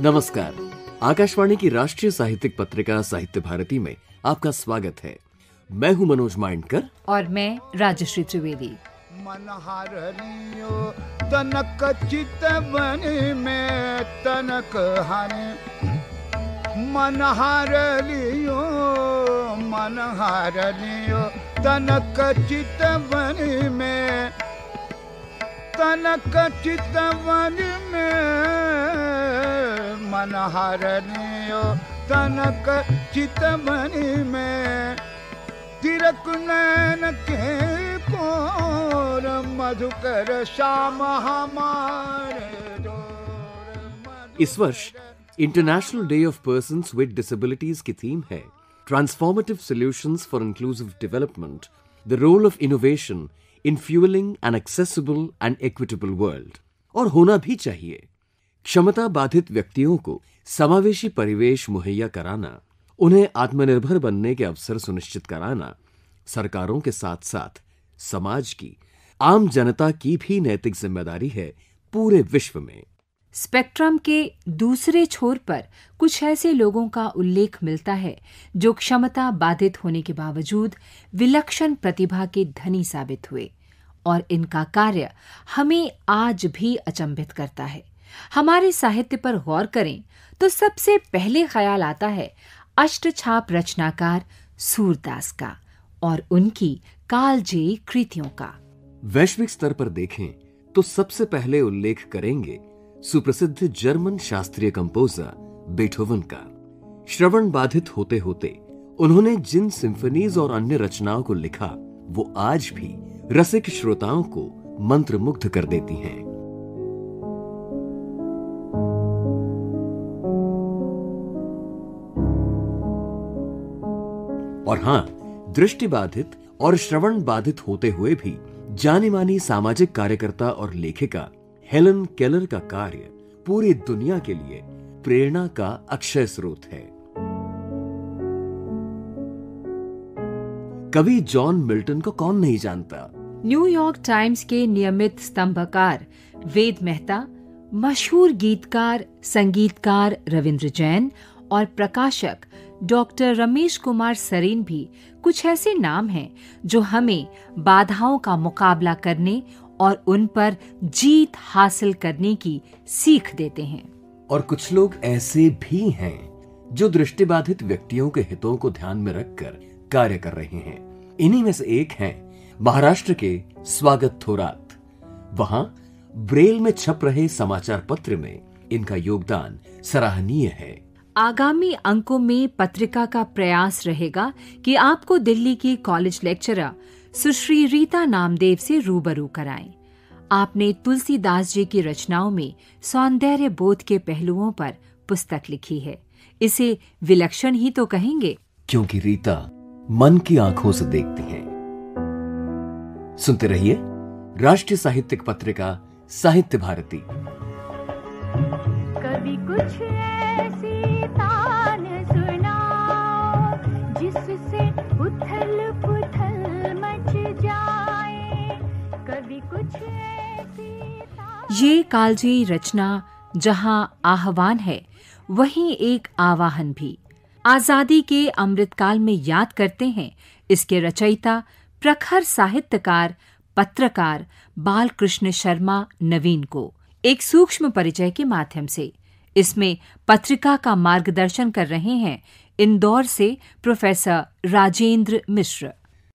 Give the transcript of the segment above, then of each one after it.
नमस्कार। आकाशवाणी की राष्ट्रीय साहित्यिक पत्रिका साहित्य भारती में आपका स्वागत है। मैं हूं मनोज माइंडकर और मैं राजश्री त्रिवेदी। मनहार लियो तनक चितवन में तनक हरे, मनहार लियो तनक चितवन में, तनक चितवन में, मनहार लियो तनक चितवन में, तिरक नैन के कोर मधुकर श्याम हमारे जोर। इस वर्ष International Day of Persons with Disabilities की थीम है transformative solutions for inclusive development, the role of innovation in fuelling an accessible and equitable world. और होना भी चाहिए। क्षमता बाधित व्यक्तियों को समावेशी परिवेश मुहैया कराना, उन्हें आत्मनिर्भर बनने के अवसर सुनिश्चित कराना सरकारों के साथ साथ समाज की, आम जनता की भी नैतिक जिम्मेदारी है पूरे विश्व में। स्पेक्ट्रम के दूसरे छोर पर कुछ ऐसे लोगों का उल्लेख मिलता है जो क्षमता बाधित होने के बावजूद विलक्षण प्रतिभा के धनी साबित हुए, और इनका कार्य हमें आज भी अचंभित करता है। हमारे साहित्य पर गौर करें तो सबसे पहले ख्याल आता है अष्टछाप रचनाकार सूरदास का और उनकी कालजयी कृतियों का। वैश्विक स्तर पर देखें तो सबसे पहले उल्लेख करेंगे सुप्रसिद्ध जर्मन शास्त्रीय कंपोजर बीथोवन का। श्रवण बाधित होते होते उन्होंने जिन सिम्फनीज और अन्य रचनाओं को लिखा वो आज भी रसिक श्रोताओं को मंत्रमुग्ध कर देती हैं। और हां, दृष्टिबाधित और श्रवण बाधित होते हुए भी जानी मानी सामाजिक कार्यकर्ता और लेखिका हेलन केलर का कार्य पूरी दुनिया के लिए प्रेरणा का अक्षय स्रोत है। कवि जॉन मिल्टन को कौन नहीं जानता। न्यूयॉर्क टाइम्स के नियमित स्तंभकार वेद मेहता, मशहूर गीतकार संगीतकार रविंद्र जैन और प्रकाशक डॉक्टर रमेश कुमार सरीन भी कुछ ऐसे नाम हैं जो हमें बाधाओं का मुकाबला करने और उन पर जीत हासिल करने की सीख देते हैं। और कुछ लोग ऐसे भी हैं जो दृष्टिबाधित व्यक्तियों के हितों को ध्यान में रखकर कार्य कर रहे हैं। इन्हीं में से एक हैं महाराष्ट्र के स्वागत थोरात। वहां ब्रेल में छप रहे समाचार पत्र में इनका योगदान सराहनीय है। आगामी अंकों में पत्रिका का प्रयास रहेगा कि आपको दिल्ली की कॉलेज लेक्चरर सुश्री रीता नामदेव से रूबरू कराएं। आपने तुलसीदास जी की रचनाओं में सौंदर्य बोध के पहलुओं पर पुस्तक लिखी है। इसे विलक्षण ही तो कहेंगे, क्योंकि रीता मन की आंखों से देखती हैं। सुनते रहिए राष्ट्रीय साहित्यिक पत्रिका साहित्य भारती। कभी कुछ ऐसी तान सुनाओ जिससे उथल पुथल मच जाए, कभी कुछ ऐसी तान। ये कालजयी रचना जहां आह्वान है वहीं एक आवाहन भी। आजादी के अमृतकाल में याद करते हैं इसके रचयिता प्रखर साहित्यकार पत्रकार बालकृष्ण शर्मा नवीन को एक सूक्ष्म परिचय के माध्यम से। इसमें पत्रिका का मार्गदर्शन कर रहे हैं इंदौर से प्रोफेसर राजेंद्र मिश्र।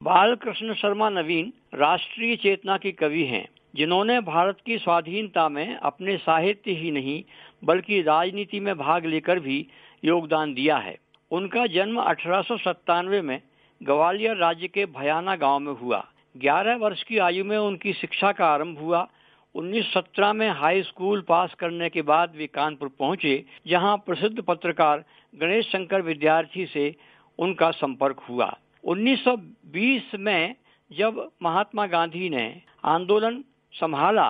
बालकृष्ण शर्मा नवीन राष्ट्रीय चेतना की कवि हैं, जिन्होंने भारत की स्वाधीनता में अपने साहित्य ही नहीं बल्कि राजनीति में भाग लेकर भी योगदान दिया है। उनका जन्म 1897 में ग्वालियर राज्य के भयाना गांव में हुआ। 11 वर्ष की आयु में उनकी शिक्षा का आरंभ हुआ। 1917 में हाई स्कूल पास करने के बाद वे कानपुर पहुंचे, जहां प्रसिद्ध पत्रकार गणेश शंकर विद्यार्थी से उनका संपर्क हुआ। 1920 में जब महात्मा गांधी ने आंदोलन संभाला,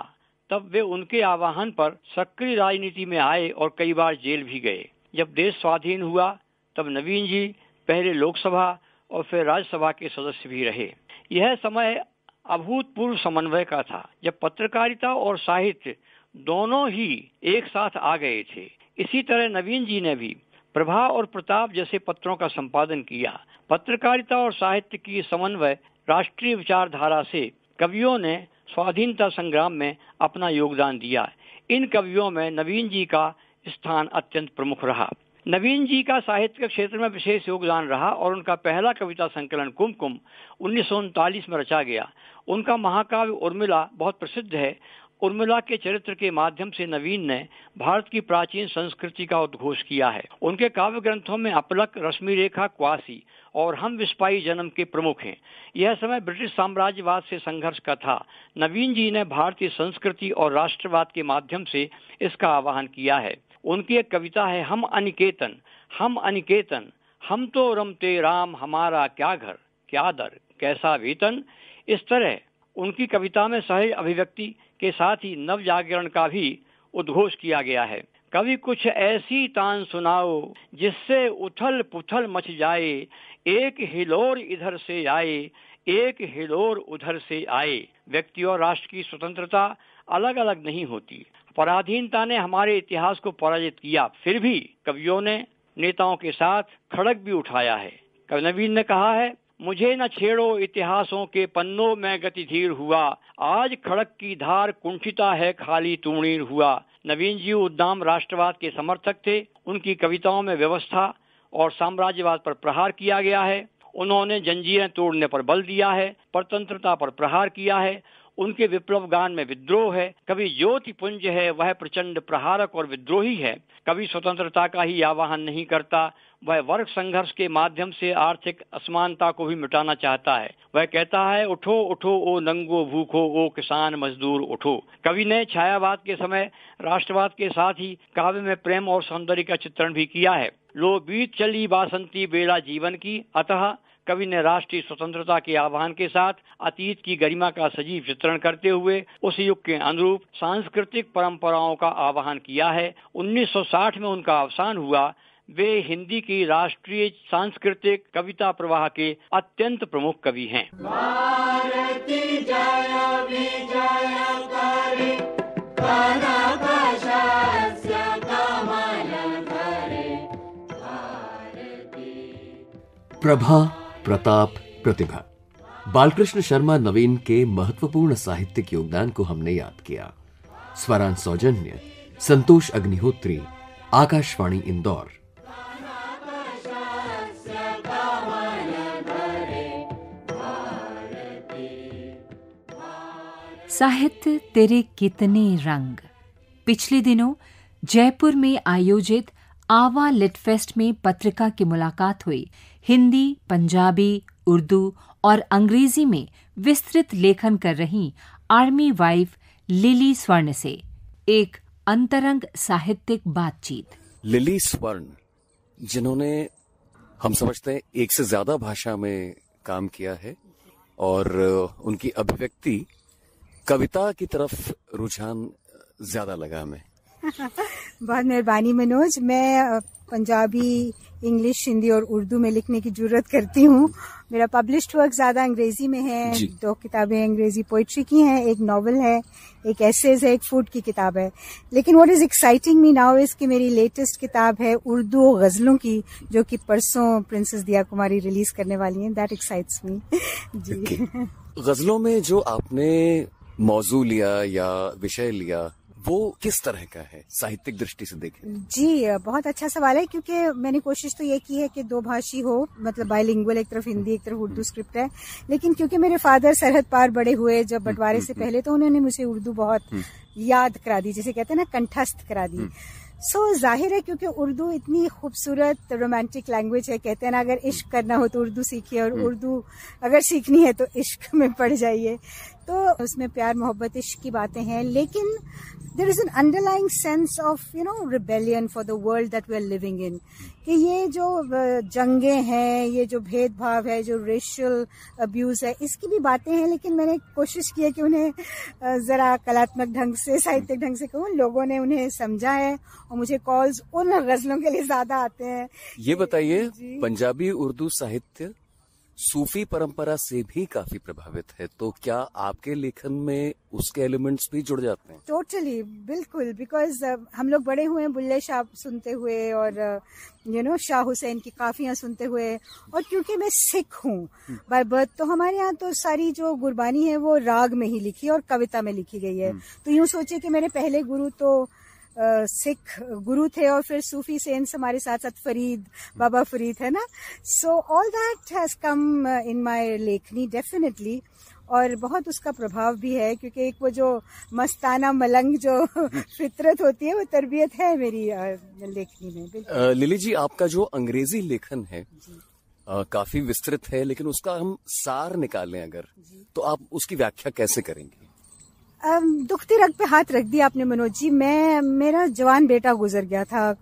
तब वे उनके आह्वान पर सक्रिय राजनीति में आए और कई बार जेल भी गए। जब देश स्वाधीन हुआ, तब नवीन जी पहले लोकसभा और फिर राज्यसभा के सदस्य भी रहे। यह समय अभूतपूर्व समन्वय का था, जब पत्रकारिता और साहित्य दोनों ही एक साथ आ गए थे। इसी तरह नवीन जी ने भी प्रभा और प्रताप जैसे पत्रों का संपादन किया। पत्रकारिता और साहित्य की समन्वय राष्ट्रीय विचारधारा से कवियों ने स्वाधीनता संग्राम में अपना योगदान दिया। इन कवियों में नवीन जी का स्थान अत्यंत प्रमुख रहा। नवीन जी का साहित्य के क्षेत्र में विशेष योगदान रहा और उनका पहला कविता संकलन कुमकुम 1939 में रचा गया। उनका महाकाव्य उर्मिला बहुत प्रसिद्ध है। उर्मिला के चरित्र के माध्यम से नवीन ने भारत की प्राचीन संस्कृति का उद्घोष किया है। उनके काव्य ग्रंथों में अपलक, रश्मि रेखा, क्वासी और हम विस्पाई जन्म के प्रमुख हैं। यह समय ब्रिटिश साम्राज्यवाद से संघर्ष का था। नवीन जी ने भारतीय संस्कृति और राष्ट्रवाद के माध्यम से इसका आह्वान किया है। उनकी एक कविता है, हम अनिकेतन, हम तो रमते राम, हमारा क्या घर क्या दर कैसा वेतन। इस तरह उनकी कविता में सहज अभिव्यक्ति के साथ ही नव जागरण का भी उद्घोष किया गया है। कभी कुछ ऐसी तान सुनाओ जिससे उथल पुथल मच जाए, एक हिलोर इधर से आए, एक हिलोर उधर से आए। व्यक्ति और राष्ट्र की स्वतंत्रता अलग अलग नहीं होती। पराधीनता ने हमारे इतिहास को पराजित किया, फिर भी कवियों ने नेताओं के साथ खड़ग भी उठाया है। कवि नवीन ने कहा है, मुझे न छेड़ो इतिहासों के पन्नों में गति धीर हुआ, आज खड़क की धार कुंठिता है खाली तूणीर हुआ। नवीन जी उद्दाम राष्ट्रवाद के समर्थक थे। उनकी कविताओं में व्यवस्था और साम्राज्यवाद पर प्रहार किया गया है। उन्होंने जंजीरें तोड़ने पर बल दिया है, परतंत्रता पर प्रहार किया है। उनके विप्लव गान में विद्रोह है। कभी ज्योति पुंज है, वह प्रचंड प्रहारक और विद्रोही है। कभी स्वतंत्रता का ही आह्वान नहीं करता, वह वर्ग संघर्ष के माध्यम से आर्थिक असमानता को भी मिटाना चाहता है। वह कहता है, उठो उठो ओ नंगो भूखो, ओ किसान मजदूर उठो। कवि ने छायावाद के समय राष्ट्रवाद के साथ ही काव्य में प्रेम और सौंदर्य का चित्रण भी किया है। लो बीत चली बासंती बेला जीवन की, अतः कवि ने राष्ट्रीय स्वतंत्रता के आह्वान के साथ अतीत की गरिमा का सजीव चित्रण करते हुए उस युग के अनुरूप सांस्कृतिक परंपराओं का आह्वान किया है। 1960 में उनका अवसान हुआ। वे हिंदी की राष्ट्रीय सांस्कृतिक कविता प्रवाह के अत्यंत प्रमुख कवि हैं। भारती जय विजयकारी कनकशस्य कमलधरे भारती। प्रभा, प्रताप, प्रतिभा। बालकृष्ण शर्मा नवीन के महत्वपूर्ण साहित्यिक योगदान को हमने याद किया। स्वरांश सौजन्य संतोष अग्निहोत्री, आकाशवाणी इंदौर। साहित्य तेरे कितने रंग। पिछले दिनों जयपुर में आयोजित आवा लिटफेस्ट में पत्रिका की मुलाकात हुई। हिंदी, पंजाबी, उर्दू और अंग्रेजी में विस्तृत लेखन कर रही आर्मी वाइफ लिली स्वर्ण से एक अंतरंग साहित्यिक बातचीत। लिली स्वर्ण, जिन्होंने हम समझते हैं एक से ज्यादा भाषा में काम किया है और उनकी अभिव्यक्ति कविता की तरफ रुझान ज्यादा लगा हमें। बहुत मेहरबानी मनोज। मैं पंजाबी, इंग्लिश, हिंदी और उर्दू में लिखने की जरूरत करती हूँ। मेरा पब्लिश्ड वर्क ज्यादा अंग्रेजी में है। 2 किताबें अंग्रेजी पोइट्री की हैं, एक नॉवल है, एक एसेज है, एक फूड की किताब है। लेकिन what is exciting me now is कि मेरी लेटेस्ट किताब है उर्दू गजलों की, जो कि परसों प्रिंसेस दिया कुमारी रिलीज करने वाली हैं। दैट एक्साइट्स मी जी। गजलों में जो आपने मौजू लिया या विषय लिया, वो किस तरह का है साहित्यिक दृष्टि से देखें? जी, बहुत अच्छा सवाल है, क्योंकि मैंने कोशिश तो ये की है कि 2 भाषी हो, मतलब बाइलिंगुअल, एक तरफ हिंदी एक तरफ उर्दू स्क्रिप्ट है। लेकिन क्योंकि मेरे फादर सरहद पार बड़े हुए जब बंटवारे से पहले, तो उन्होंने मुझे उर्दू बहुत याद करा दी, जिसे कहते हैं ना कंठस्थ करा दी। जाहिर है, क्योंकि उर्दू इतनी खूबसूरत रोमांटिक लैंग्वेज है। कहते हैं ना, अगर इश्क करना हो तो उर्दू सीखिए और उर्दू अगर सीखनी है तो इश्क में पड़ जाइए। तो उसमें प्यार, मोहब्बत, इश्क की बातें हैं, लेकिन there is an underlying sense of rebellion for the world that we are living in। कि ये जो जंगें हैं, ये जो भेदभाव है, जो रेशियल अब्यूज है, इसकी भी बातें हैं। लेकिन मैंने कोशिश की है कि उन्हें जरा कलात्मक ढंग से, साहित्यिक ढंग से कहूँ। लोगों ने उन्हें समझा है और मुझे कॉल्स उन गजलों के लिए ज्यादा आते हैं। ये बताइए, पंजाबी उर्दू साहित्य सूफी परंपरा से भी काफी प्रभावित है, तो क्या आपके लेखन में उसके एलिमेंट्स भी जुड़ जाते हैं? टोटली, बिल्कुल, बिकॉज हम लोग बड़े हुए हैं बुल्ले शाह सुनते हुए और शाह हुसैन की काफियां सुनते हुए, और क्योंकि मैं सिख हूँ बाय बर्थ, तो हमारे यहाँ तो सारी जो गुरबानी है वो राग में ही लिखी और कविता में लिखी गई है। तो यूं सोचे कि मेरे पहले गुरु तो सिख गुरु थे और फिर सूफी सेंस हमारे साथ साथ फरीद, बाबा फरीद है ना। So all that has come in my लेखनी डेफिनेटली, और बहुत उसका प्रभाव भी है क्योंकि एक वो जो मस्ताना मलंग जो फितरत होती है वो तरबियत है मेरी लेखनी में। लिली जी, आपका जो अंग्रेजी लेखन है काफी विस्तृत है, लेकिन उसका हम सार निकालें अगर, तो आप उसकी व्याख्या कैसे करेंगे? दुखती रग पे हाथ रख दिया आपने मनोज जी। मेरा जवान बेटा गुजर गया था,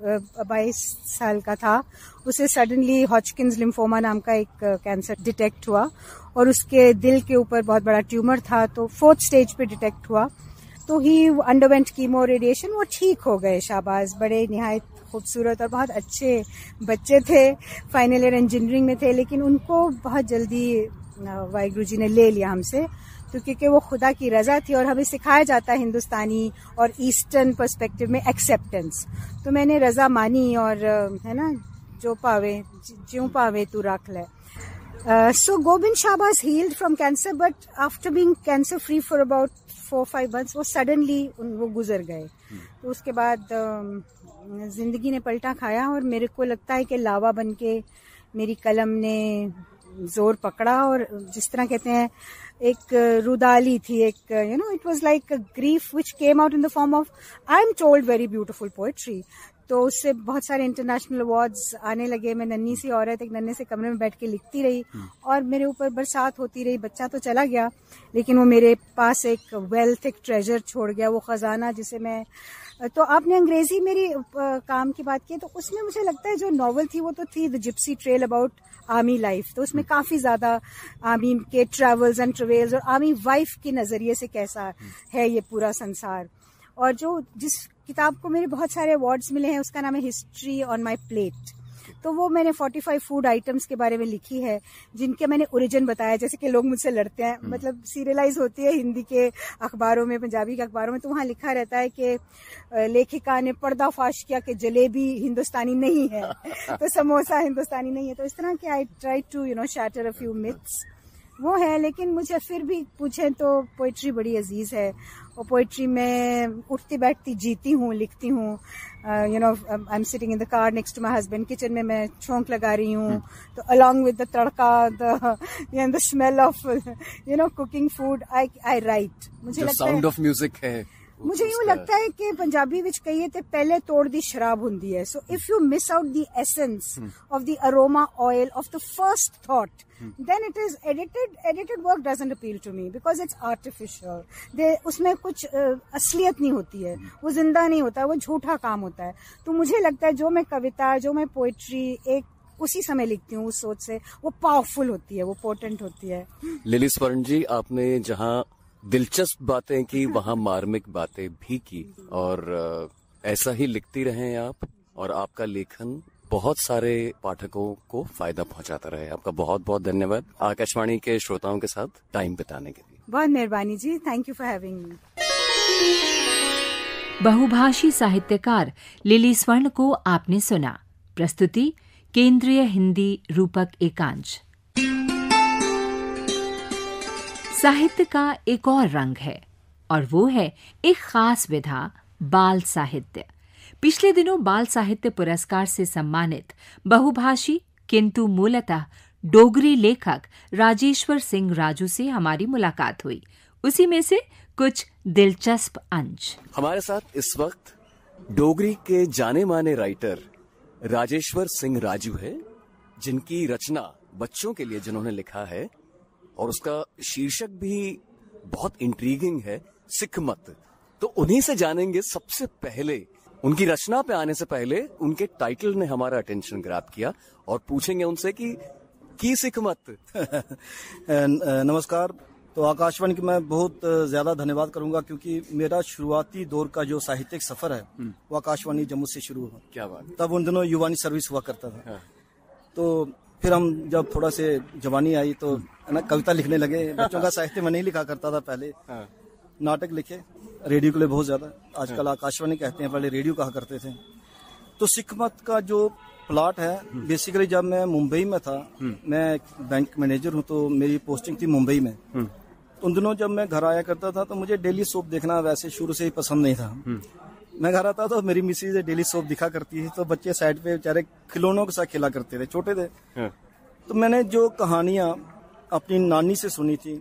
22 साल का था। उसे सडनली हॉचकिंस लिम्फोमा नाम का एक कैंसर डिटेक्ट हुआ और उसके दिल के ऊपर बहुत बड़ा ट्यूमर था, तो 4th स्टेज पे डिटेक्ट हुआ। तो ही अंडरवेंट कीमो रेडिएशन, वो ठीक हो गए शाबाज। बड़े निहायत खूबसूरत और बहुत अच्छे बच्चे थे, फाइनल ईयर इंजीनियरिंग में थे, लेकिन उनको बहुत जल्दी वाहिगुरु जी ने ले लिया हमसे, तो क्योंकि वो खुदा की रजा थी और हमें सिखाया जाता है हिंदुस्तानी और ईस्टर्न पर्सपेक्टिव में एक्सेप्टेंस। तो मैंने रजा मानी और है ना, जो पावे ज्यों पावे तू रख ले। So Gobind Shahbaz healed from cancer, but after being cancer free for about 4-5 months वो सडनली वो गुजर गए। तो उसके बाद जिंदगी ने पलटा खाया और मेरे को लगता है कि लावा बन के मेरी कलम ने जोर पकड़ा, और जिस तरह कहते हैं एक रुदाली थी, एक it was like a grief which came out in the form of, I am told, very beautiful poetry. तो उससे बहुत सारे इंटरनेशनल अवार्ड्स आने लगे। मैं नन्ही सी औरत एक नन्हे से कमरे में बैठ के लिखती रही और मेरे ऊपर बरसात होती रही। बच्चा तो चला गया, लेकिन वो मेरे पास एक वेल्थ, एक ट्रेजर छोड़ गया, वो खजाना जिसे मैं। तो आपने अंग्रेजी मेरी काम की बात की, तो उसमें मुझे लगता है जो नॉवल थी वो तो थी the Gypsy trail about army life. तो उसमें काफी ज्यादा आर्मी के ट्रेवल्स एंड ट्रेवल्स और आर्मी वाइफ के नजरिए से कैसा है ये पूरा संसार। और जो जिस किताब को मेरे बहुत सारे अवार्ड्स मिले हैं उसका नाम है हिस्ट्री ऑन माई प्लेट। तो वो मैंने 45 फूड आइटम्स के बारे में लिखी है जिनके मैंने ओरिजिन बताया। जैसे कि लोग मुझसे लड़ते हैं, मतलब सीरियलाइज होती है हिंदी के अखबारों में, पंजाबी के अखबारों में, तो वहाँ लिखा रहता है कि लेखिका ने पर्दाफाश किया कि जलेबी हिंदुस्तानी नहीं है तो समोसा हिंदुस्तानी नहीं है। तो इस तरह के I try to shatter a few myths, वो है। लेकिन मुझे फिर भी पूछें तो पोइट्री बड़ी अजीज है, और पोइट्री में उठती बैठती जीती हूँ, लिखती हूँ। I am sitting in the car next to my husband, kitchen में मैं छोंक लगा रही हूँ, तो along with the tadka, the smell of cooking food, I write. मुझे लगता है साउंड ऑफ म्यूजिक है। मुझे यूं लगता है कि पंजाबी विच कहिए ते पहले तोड़ दी शराब हुंदी है। So if you miss out the essence of the aroma oil of the first thought, then it is edited work doesn't appeal to me because it's artificial। उसमें कुछ असलियत नहीं होती है, वो जिंदा नहीं होता है, वो झूठा काम होता है। तो मुझे लगता है जो मैं कविता, जो मैं पोइट्री एक उसी समय लिखती हूँ उस सोच से, वो पावरफुल होती है, वो पोटेंट होती है। लिली स्वर्ण जी, आपने जहाँ दिलचस्प बातें की वहाँ मार्मिक बातें भी की, और ऐसा ही लिखती रहें आप, और आपका लेखन बहुत सारे पाठकों को फायदा पहुंचाता रहे। आपका बहुत बहुत धन्यवाद आकाशवाणी के श्रोताओं के साथ टाइम बिताने के लिए। बहुत मेहरबानी जी, thank you for having me. बहुभाषी साहित्यकार लिली स्वर्ण को आपने सुना। प्रस्तुति केंद्रीय हिंदी रूपक एकांश। साहित्य का एक और रंग है, और वो है एक खास विधा, बाल साहित्य। पिछले दिनों बाल साहित्य पुरस्कार से सम्मानित बहुभाषी किंतु मूलतः डोगरी लेखक राजेश्वर सिंह राजू से हमारी मुलाकात हुई। उसी में से कुछ दिलचस्प अंश। हमारे साथ इस वक्त डोगरी के जाने माने राइटर राजेश्वर सिंह राजू है, जिनकी रचना बच्चों के लिए जिन्होंने लिखा है, और उसका शीर्षक भी बहुत इंट्रीगिंग है, सिख मत। तो उन्हीं से जानेंगे। सबसे पहले उनकी रचना पे आने से पहले उनके टाइटल ने हमारा अटेंशन ग्रैब किया, और पूछेंगे उनसे कि सिख मत। नमस्कार। तो आकाशवाणी की मैं बहुत ज्यादा धन्यवाद करूंगा, क्योंकि मेरा शुरुआती दौर का जो साहित्यिक सफर है वो आकाशवाणी जम्मू से शुरू हुआ। क्या बात। तब उन दिनों युवानी सर्विस हुआ करता था। तो फिर हम जब थोड़ा से जवानी आई तो है ना कविता लिखने लगे। बच्चों का साहित्य मैं नहीं लिखा करता था पहले, नाटक लिखे रेडियो के लिए बहुत ज्यादा। आजकल आकाशवाणी कहते हैं, पहले रेडियो कहा करते थे। तो सिख मत का जो प्लॉट है, बेसिकली जब मैं मुंबई में था, मैं बैंक मैनेजर हूँ तो मेरी पोस्टिंग थी मुंबई में। उन दिनों जब मैं घर आया करता था तो मुझे डेली सोप देखना वैसे शुरू से ही पसंद नहीं था। मैं घर आता तो मेरी मिसेज डेली सोप दिखा करती थी, तो बच्चे साइड पे बेचारे खिलौनों के साथ खेला करते थे, छोटे थे। तो मैंने जो कहानियां अपनी नानी से सुनी थी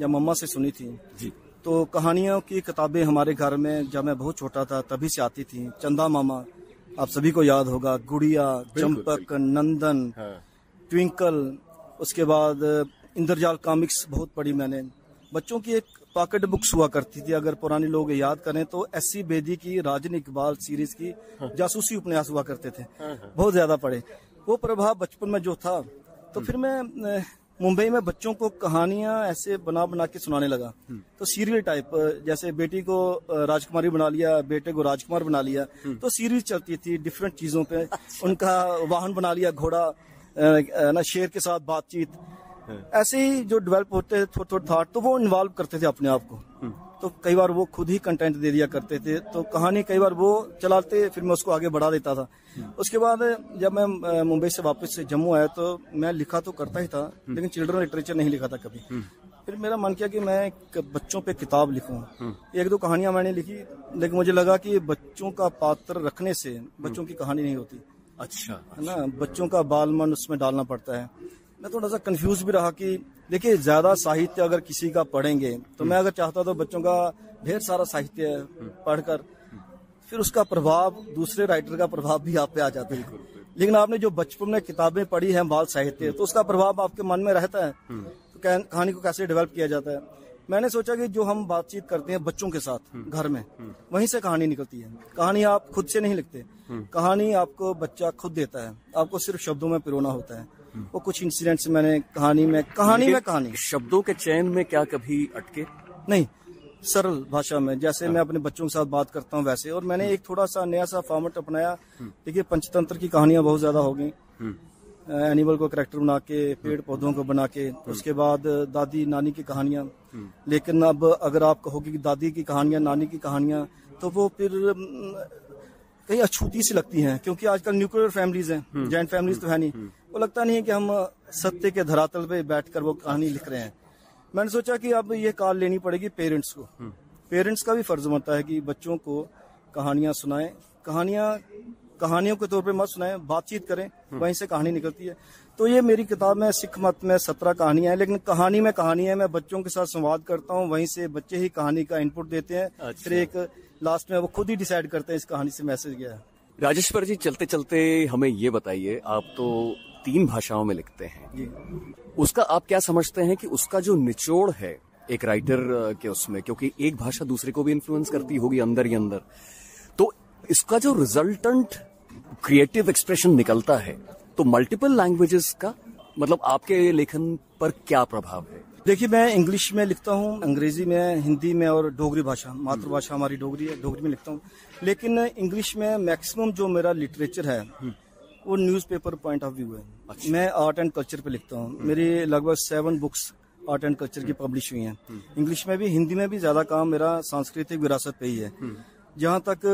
या मम्मा से सुनी थी जी, तो कहानियों की किताबें हमारे घर में जब मैं बहुत छोटा था तभी से आती थी। चंदा मामा आप सभी को याद होगा, गुड़िया, चंपक, नंदन, ट्विंकल, उसके बाद इंद्रजाल कॉमिक्स बहुत पढ़ी मैंने। बच्चों की एक पॉकेट बुक्स हुआ करती थी, अगर पुराने लोग याद करें तो एस.सी. बेदी की राजन इकबाल सीरीज की जासूसी उपन्यास हुआ करते थे, बहुत ज्यादा पढ़े। वो प्रभाव बचपन में जो था, तो फिर मैं मुंबई में बच्चों को कहानियां ऐसे बना बना के सुनाने लगा। तो सीरियल टाइप, जैसे बेटी को राजकुमारी बना लिया, बेटे को राजकुमार बना लिया, तो सीरीज चलती थी डिफरेंट चीजों पे। उनका वाहन बना लिया घोड़ा, ना शेर के साथ बातचीत, ऐसे ही जो डेवलप होते थे थोड़े थोड़े थॉट, तो वो इन्वॉल्व करते थे अपने आप को। तो कई बार वो खुद ही कंटेंट दे दिया करते थे, तो कहानी कई बार वो चलाते, फिर मैं उसको आगे बढ़ा देता था। उसके बाद जब मैं मुंबई से वापस से जम्मू आया तो मैं लिखा तो करता ही था, लेकिन चिल्ड्रन लिटरेचर नहीं लिखा था कभी। फिर मेरा मन किया कि मैं बच्चों पे किताब लिखूं। एक दो कहानियां मैंने लिखी, लेकिन मुझे लगा कि बच्चों का पात्र रखने से बच्चों की कहानी नहीं होती। अच्छा, है ना, बच्चों का बाल मन उसमें डालना पड़ता है। मैं थोड़ा सा कंफ्यूज भी रहा कि देखिए ज्यादा साहित्य अगर किसी का पढ़ेंगे तो मैं अगर चाहता तो बच्चों का ढेर सारा साहित्य पढ़कर फिर उसका प्रभाव, दूसरे राइटर का प्रभाव भी आप पे आ जाता है। लेकिन आपने जो बचपन में किताबें पढ़ी हैं बाल साहित्य, तो उसका प्रभाव आपके मन में रहता है। तो कहानी को कैसे डेवलप किया जाता है, मैंने सोचा कि जो हम बातचीत करते हैं बच्चों के साथ घर में, वहीं से कहानी निकलती है। कहानी आप खुद से नहीं लिखते, कहानी आपको बच्चा खुद देता है, आपको सिर्फ शब्दों में पिरोना होता है। वो कुछ इंसिडेंट्स मैंने कहानी शब्दों के चयन में क्या कभी अटके? नहीं, सरल भाषा में जैसे मैं अपने बच्चों के साथ बात करता हूँ वैसे। और मैंने एक थोड़ा सा नया सा फॉर्मेट अपनाया। देखिए पंचतंत्र की कहानियां बहुत ज्यादा हो गई, एनिमल को कैरेक्टर बना के, पेड़ पौधों को बना के, उसके बाद दादी नानी की कहानियां। लेकिन अब अगर आप कहोगे कि दादी की कहानियां, नानी की कहानियां, तो वो फिर कहीं अछूती सी लगती हैं, क्योंकि आजकल न्यूक्लियर फैमिलीज हैं, जॉइंट फैमिलीज तो है नहीं। वो लगता नहीं है कि हम सत्य के धरातल पे बैठकर वो कहानी लिख रहे हैं। मैंने सोचा कि अब ये कॉल लेनी पड़ेगी पेरेंट्स को। पेरेंट्स का भी फर्ज बनता है कि बच्चों को कहानियां सुनाएं। कहानियों के तौर पे मत सुनाएं, बातचीत करें, वहीं से कहानी निकलती है। तो ये मेरी किताब में सिख मत में 17 कहानियां हैं, लेकिन कहानी में कहानी है। मैं बच्चों के साथ संवाद करता हूँ, वहीं से बच्चे ही कहानी का इनपुट देते हैं। अच्छा। फिर एक लास्ट में वो खुद ही डिसाइड करते हैं इस कहानी से मैसेज क्या है। राजेश्वर जी, चलते चलते हमें ये बताइए, आप तो 3 भाषाओं में लिखते हैं जी, उसका आप क्या समझते हैं कि उसका जो निचोड़ है एक राइटर के उसमें, क्योंकि एक भाषा दूसरे को भी इन्फ्लुएंस करती होगी अंदर ही अंदर, तो इसका जो रिजल्टेंट क्रिएटिव एक्सप्रेशन निकलता है, तो मल्टीपल लैंग्वेजेस का मतलब आपके लेखन पर क्या प्रभाव है? देखिए, मैं इंग्लिश में लिखता हूँ, अंग्रेजी में, हिंदी में और डोगरी भाषा, मातृभाषा हमारी डोगरी है, डोगरी में लिखता हूँ। लेकिन इंग्लिश में मैक्सिमम जो मेरा लिटरेचर है वो न्यूज़पेपर पॉइंट ऑफ व्यू है। अच्छा। मैं आर्ट एंड कल्चर पे लिखता हूँ। मेरी लगभग 7 बुक्स आर्ट एंड कल्चर की पब्लिश हुई हैं। इंग्लिश में भी, हिंदी में भी ज्यादा काम मेरा सांस्कृतिक विरासत पे ही है। जहाँ तक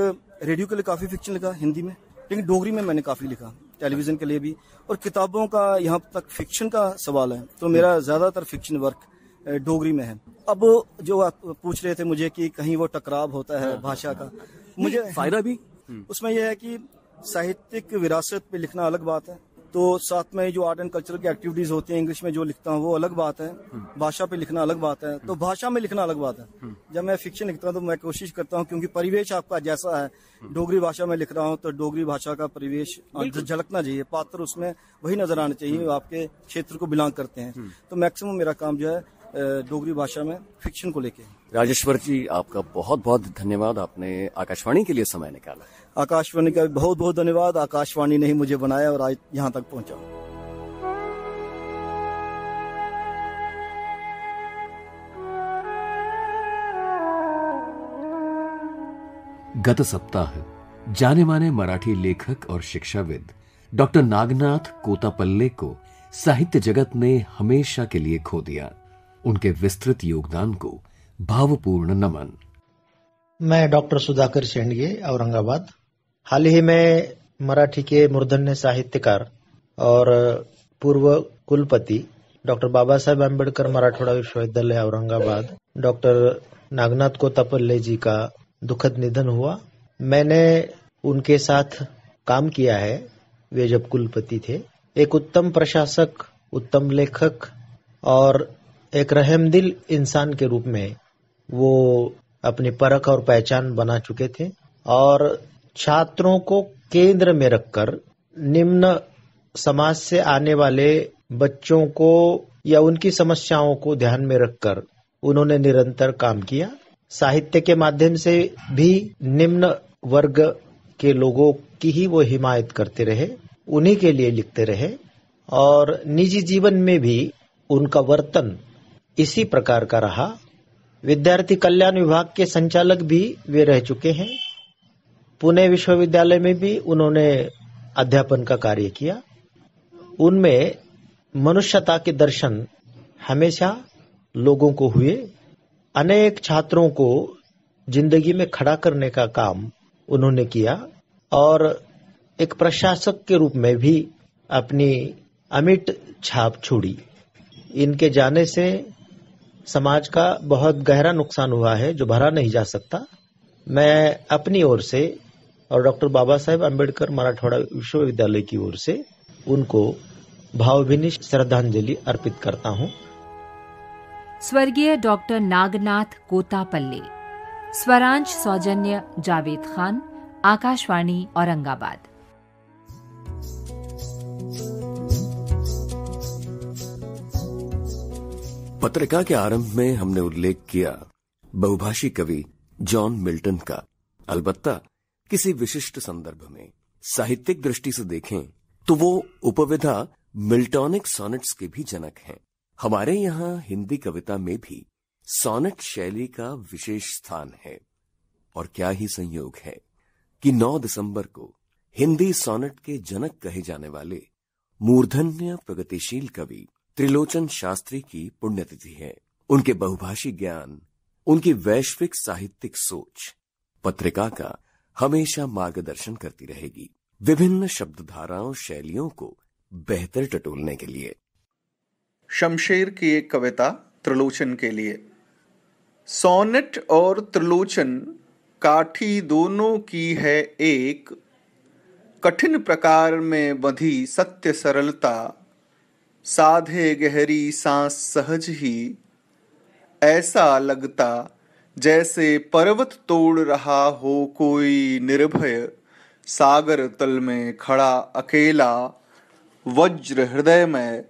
रेडियो के लिए काफी फिक्शन लिखा हिंदी में, लेकिन डोगरी में मैंने काफी लिखा, टेलीविजन के लिए भी। और किताबों का यहाँ तक फिक्शन का सवाल है तो मेरा ज्यादातर फिक्शन वर्क डोगरी में है। अब जो आप पूछ रहे थे मुझे कि कहीं वो टकराव होता है भाषा का, मुझे फायदा भी उसमें यह है कि साहित्यिक विरासत पे लिखना अलग बात है, तो साथ में जो आर्ट एंड कल्चरल की एक्टिविटीज होती हैं इंग्लिश में जो लिखता हूँ वो अलग बात है, भाषा पे लिखना अलग बात है, तो भाषा में लिखना अलग बात है। जब मैं फिक्शन लिखता हूँ तो मैं कोशिश करता हूँ, क्योंकि परिवेश आपका जैसा है, डोगरी भाषा में लिख रहा हूँ तो डोगरी भाषा का परिवेश झलकना चाहिए, पात्र उसमें वही नजर आने चाहिए, वो आपके क्षेत्र को बिलोंग करते हैं। तो मैक्सिमम मेरा काम जो है डोगरी भाषा में फिक्शन को लेके। राजेश्वर जी, आपका बहुत बहुत धन्यवाद, आपने आकाशवाणी के लिए समय निकाला। आकाशवाणी का बहुत बहुत धन्यवाद। आकाशवाणी ने ही मुझे बनाया और आज यहाँ तक पहुँचा। गत सप्ताह जाने माने मराठी लेखक और शिक्षाविद डॉक्टर नागनाथ कोतापल्ले को साहित्य जगत ने हमेशा के लिए खो दिया। उनके विस्तृत योगदान को भावपूर्ण नमन। मैं डॉक्टर सुधाकर शेंडगे, औरंगाबाद। हाल ही में मराठी के मूर्धन्य साहित्यकार और पूर्व कुलपति डॉक्टर बाबा साहेब आम्बेडकर मराठवाड़ा विश्वविद्यालय औरंगाबाद डॉक्टर नागनाथ कोतापल्ले जी का दुखद निधन हुआ। मैंने उनके साथ काम किया है। वे जब कुलपति थे, एक उत्तम प्रशासक, उत्तम लेखक और एक रहमदिल इंसान के रूप में वो अपनी परख और पहचान बना चुके थे और छात्रों को केंद्र में रखकर निम्न समाज से आने वाले बच्चों को या उनकी समस्याओं को ध्यान में रखकर उन्होंने निरंतर काम किया। साहित्य के माध्यम से भी निम्न वर्ग के लोगों की ही वो हिमायत करते रहे, उन्हीं के लिए लिखते रहे और निजी जीवन में भी उनका वर्तन इसी प्रकार का रहा। विद्यार्थी कल्याण विभाग के संचालक भी वे रह चुके हैं। पुणे विश्वविद्यालय में भी उन्होंने अध्यापन का कार्य किया। उनमें मनुष्यता के दर्शन हमेशा लोगों को हुए। अनेक छात्रों को जिंदगी में खड़ा करने का काम उन्होंने किया और एक प्रशासक के रूप में भी अपनी अमिट छाप छोड़ी। इनके जाने से समाज का बहुत गहरा नुकसान हुआ है जो भरा नहीं जा सकता। मैं अपनी ओर से और डॉक्टर बाबा साहेब आम्बेडकर मराठवाड़ा विश्वविद्यालय की ओर से उनको भावभीनी श्रद्धांजलि अर्पित करता हूं। स्वर्गीय डॉक्टर नागनाथ कोतापल्ले। स्वरांश सौजन्य जावेद खान, आकाशवाणी औरंगाबाद। पत्रिका के आरंभ में हमने उल्लेख किया बहुभाषी कवि जॉन मिल्टन का। अलबत्ता किसी विशिष्ट संदर्भ में साहित्यिक दृष्टि से देखें तो वो उपविधा मिल्टॉनिक सॉनेट्स के भी जनक हैं। हमारे यहाँ हिंदी कविता में भी सॉनेट शैली का विशेष स्थान है और क्या ही संयोग है कि 9 दिसंबर को हिंदी सॉनेट के जनक कहे जाने वाले मूर्धन्य प्रगतिशील कवि त्रिलोचन शास्त्री की पुण्यतिथि है। उनके बहुभाषी ज्ञान, उनकी वैश्विक साहित्यिक सोच पत्रिका का हमेशा मार्गदर्शन करती रहेगी, विभिन्न शब्दधाराओं शैलियों को बेहतर टटोलने के लिए। शमशेर की एक कविता त्रिलोचन के लिए। सोनेट और त्रिलोचन काठी दोनों की है एक, कठिन प्रकार में बंधी सत्य सरलता, साधे गहरी सांस सहज ही, ऐसा लगता जैसे पर्वत तोड़ रहा हो कोई निर्भय, सागर तल में खड़ा अकेला वज्र हृदय में।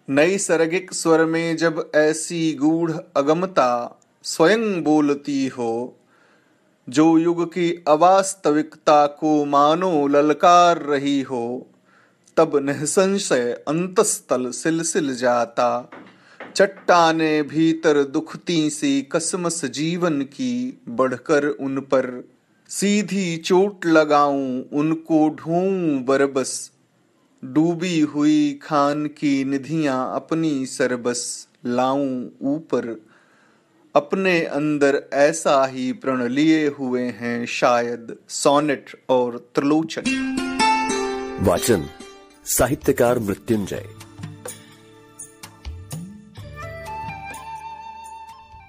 नैसर्गिक स्वर में जब ऐसी गूढ़ अगमता स्वयं बोलती हो, जो युग की अवास्तविकता को मानो ललकार रही हो, तब निसंशय अंतस्तल सिलसिल जाता, चट्टाने भीतर दुखती सी कसमस जीवन की बढ़कर उन पर, सीधी चोट लगाऊं उनको ढूंढूं बरबस, डूबी हुई खान की निधियां अपनी सरबस लाऊं ऊपर, अपने अंदर ऐसा ही प्रण लिए हुए हैं शायद सोनेट और त्रिलोचन। वाचन साहित्यकार मृत्युंजय।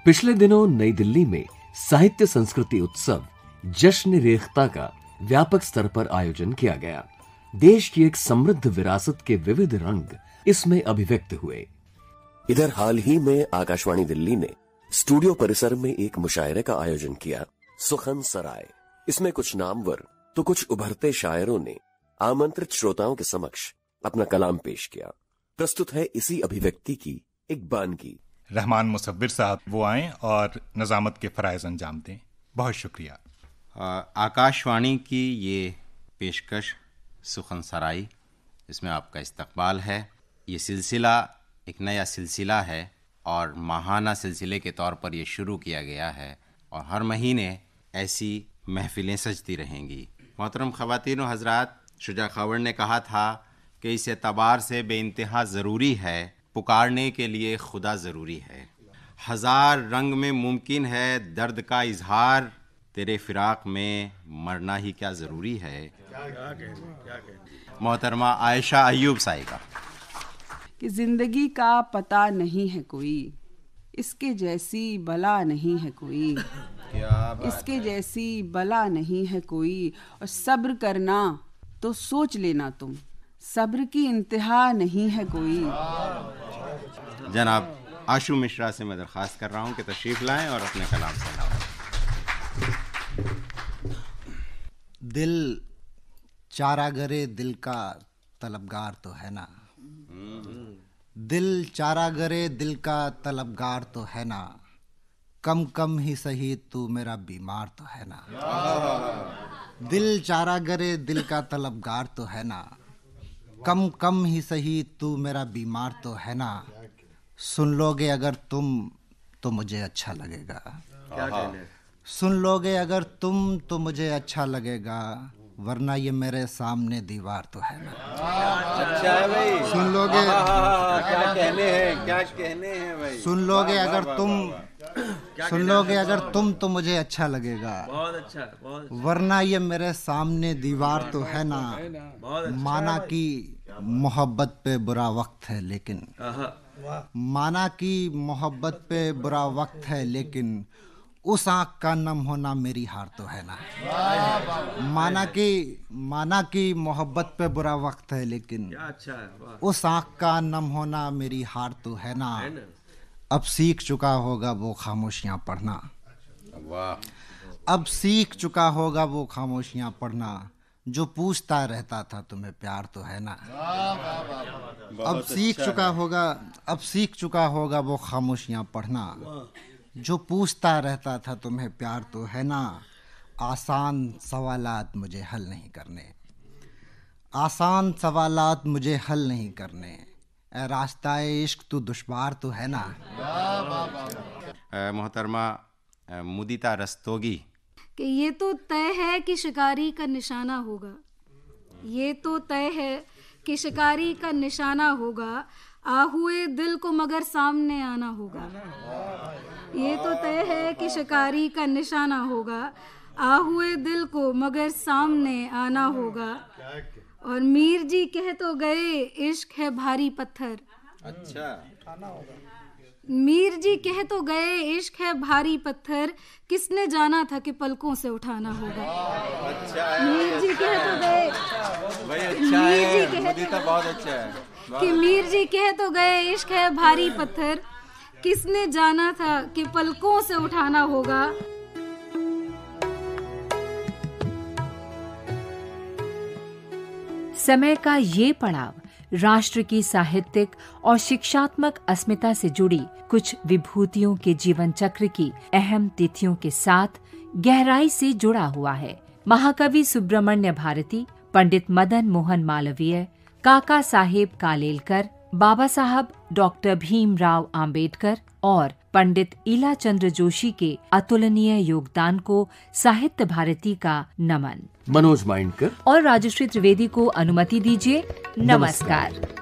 पिछले दिनों नई दिल्ली में साहित्य संस्कृति उत्सव जश्न रेख्ता का व्यापक स्तर पर आयोजन किया गया। देश की एक समृद्ध विरासत के विविध रंग इसमें अभिव्यक्त हुए। इधर हाल ही में आकाशवाणी दिल्ली ने स्टूडियो परिसर में एक मुशायरे का आयोजन किया, सुखन सराय। इसमें कुछ नामवर तो कुछ उभरते शायरों ने आमंत्रित श्रोताओं के समक्ष अपना कलाम पेश किया। प्रस्तुत है इसी अभिव्यक्ति की एक बानगी। रहमान मुसव्विर साहब वो आएं और नजामत के फराइज अंजाम दें। बहुत शुक्रिया। आकाशवाणी की ये पेशकश सुखन सराई, इसमें आपका इस्तकबाल है। ये सिलसिला एक नया सिलसिला है और माहाना सिलसिले के तौर पर ये शुरू किया गया है और हर महीने ऐसी महफिलें सजती रहेंगी। मोहतरम ख़वातीन व हज़रात, शुजा खावर ने कहा था कि इस एतबार से बेइंतहा ज़रूरी है, पुकारने के लिए खुदा ज़रूरी है। हज़ार रंग में मुमकिन है दर्द का इजहार, तेरे फिराक में मरना ही क्या ज़रूरी है। मोहतरमा आयशा अय्यूब साहिबा। कि जिंदगी का पता नहीं है कोई, इसके जैसी बला नहीं है कोई, इसके जैसी बला नहीं है कोई। और सब्र करना तो सोच लेना तुम, सब्र की इंतहा नहीं है कोई। जनाब आशु मिश्रा से मैं दरख्वास्त कर रहा हूँ कि तशरीफ लाएं और अपने कलाम से लाएं। दिल चारागरे दिल का तलबगार तो है ना, दिल चारागरे दिल का तलबगार तो है ना, कम कम ही सही तू मेरा बीमार तो है ना। दिल चारागरे दिल का तलबगार तो है ना, कम कम ही सही तू मेरा बीमार तो है ना। सुन लोगे अगर तुम तो मुझे अच्छा लगेगा, सुन लोगे अगर तुम तो मुझे अच्छा लगेगा, वरना ये मेरे सामने दीवार तो है ना। अच्छा है भाई, सुन लोगे क्या कहने हैं भाई। सुन लोगे अगर तुम, सुन लोगे अगर तुम तो मुझे अच्छा लगेगा, बहुत अच्छा, वरना ये मेरे सामने दीवार तो है ना। माना कि मोहब्बत पे बुरा वक्त है लेकिन, माना कि मोहब्बत पे बुरा वक्त है लेकिन, उस आँख का नम होना मेरी हार तो है ना। माना कि मोहब्बत पे बुरा वक्त है लेकिन, उस आँख का नम होना मेरी हार तो है ना। अब सीख चुका होगा वो खामोशियाँ पढ़ना, अब सीख चुका होगा वो खामोशियाँ पढ़ना, जो पूछता रहता था तुम्हें प्यार तो है ना। अब सीख चुका होगा, अब सीख चुका होगा वो खामोशियाँ पढ़ना, जो पूछता रहता था तुम्हें प्यार तो है ना। आसान सवालात मुझे हल नहीं करने, आसान सवालात मुझे हल नहीं करने, ए रास्ताए इश्क तू दुश्वार तो है ना। मोहतरमा मुदीता रस्तोगी। कि ये तो तय है कि शिकारी का निशाना होगा, ये तो तय है कि शिकारी का निशाना होगा, आहुए दिल को मगर सामने आना होगा। ये तो तय है कि शिकारी का निशाना होगा, आहुए दिल को मगर सामने आना होगा। और मीर जी कह तो गए इश्क है भारी पत्थर, अच्छा मीर जी कह तो गए इश्क है भारी पत्थर, किसने जाना था कि पलकों से उठाना होगा। मीर जी कह तो गए, मीर जी बहुत अच्छा है कि मीर जी कह तो गए इश्क है भारी पत्थर, किसने जाना था कि पलकों से उठाना होगा। समय का ये पड़ाव राष्ट्र की साहित्यिक और शिक्षात्मक अस्मिता से जुड़ी कुछ विभूतियों के जीवन चक्र की अहम तिथियों के साथ गहराई से जुड़ा हुआ है। महाकवि सुब्रमण्य भारती, पंडित मदन मोहन मालवीय, काका साहेब कालेलकर, बाबा साहब डॉक्टर भीमराव आम्बेडकर और पंडित इला चंद्र जोशी के अतुलनीय योगदान को साहित्य भारती का नमन। मनोज माइंडकर और राजश्री त्रिवेदी को अनुमति दीजिए। नमस्कार।